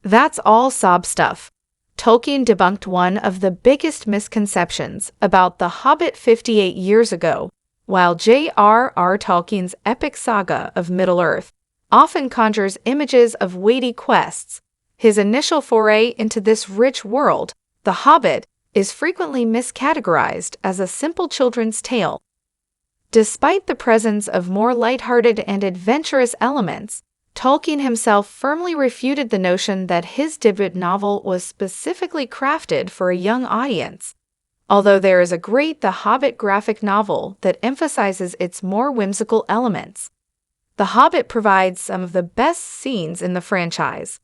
That's all sob stuff. Tolkien debunked one of the biggest misconceptions about The Hobbit 58 years ago, while J.R.R. Tolkien's epic saga of Middle-earth often conjures images of weighty quests. His initial foray into this rich world, The Hobbit, is frequently miscategorized as a simple children's tale. Despite the presence of more lighthearted and adventurous elements, Tolkien himself firmly refuted the notion that his debut novel was specifically crafted for a young audience. Although there is a great The Hobbit graphic novel that emphasizes its more whimsical elements, The Hobbit provides some of the best scenes in the franchise,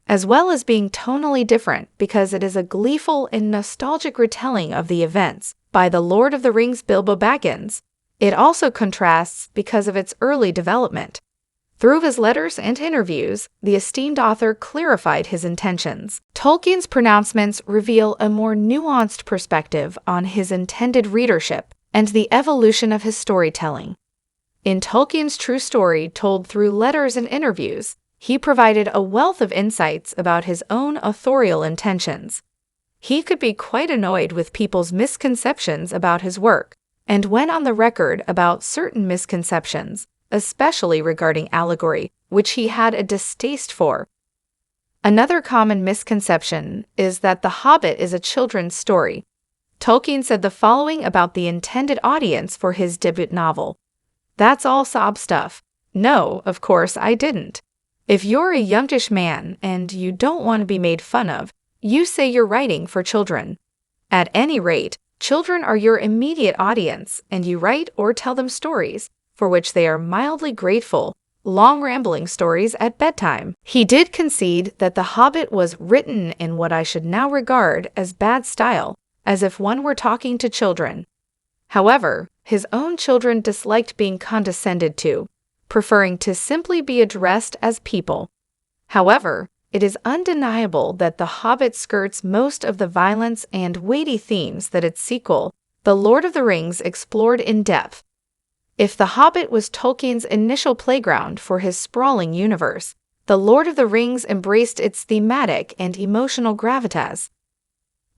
as well as being tonally different because it is a gleeful and nostalgic retelling of the events by the Lord of the Rings Bilbo Baggins. It also contrasts because of its early development. Through his letters and interviews, the esteemed author clarified his intentions. Tolkien's pronouncements reveal a more nuanced perspective on his intended readership and the evolution of his storytelling. In Tolkien's true story told through letters and interviews, he provided a wealth of insights about his own authorial intentions. He could be quite annoyed with people's misconceptions about his work, and went on the record about certain misconceptions, especially regarding allegory, which he had a distaste for. Another common misconception is that The Hobbit is a children's story. Tolkien said the following about the intended audience for his debut novel. That's all sob stuff. No, of course I didn't. If you're a youngish man and you don't want to be made fun of, you say you're writing for children. At any rate, children are your immediate audience, and you write or tell them stories, for which they are mildly grateful, long rambling stories at bedtime. He did concede that The Hobbit was written in what I should now regard as bad style, as if one were talking to children. However, his own children disliked being condescended to, preferring to simply be addressed as people. However, it is undeniable that The Hobbit skirts most of the violence and weighty themes that its sequel, The Lord of the Rings, explored in depth. If The Hobbit was Tolkien's initial playground for his sprawling universe, The Lord of the Rings embraced its thematic and emotional gravitas.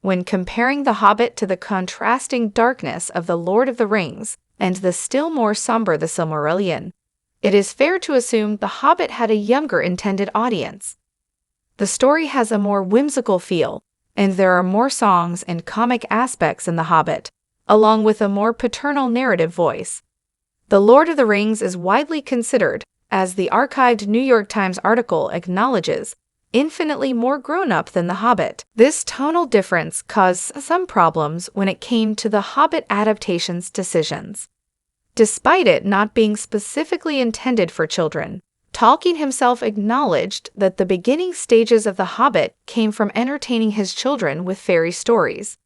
When comparing The Hobbit to the contrasting darkness of The Lord of the Rings and the still more somber The Silmarillion, it is fair to assume The Hobbit had a younger intended audience. The story has a more whimsical feel, and there are more songs and comic aspects in The Hobbit, along with a more paternal narrative voice. The Lord of the Rings is widely considered, as the archived New York Times article acknowledges, infinitely more grown-up than The Hobbit. This tonal difference caused some problems when it came to The Hobbit adaptation's decisions. Despite it not being specifically intended for children, Tolkien himself acknowledged that the beginning stages of The Hobbit came from entertaining his children with fairy stories.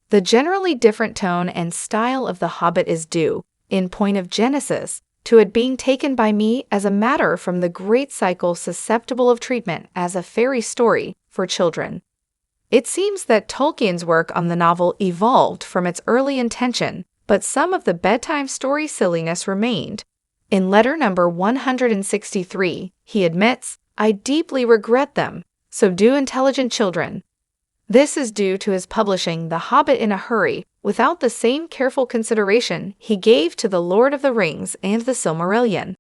The generally different tone and style of The Hobbit is due, in point of genesis, to it being taken by me as a matter from the great cycle susceptible of treatment as a fairy story for children. It seems that Tolkien's work on the novel evolved from its early intention, but some of the bedtime story silliness remained. In letter number 163, he admits, "I deeply regret them, so do intelligent children." This is due to his publishing The Hobbit in a hurry, without the same careful consideration he gave to The Lord of the Rings and The Silmarillion.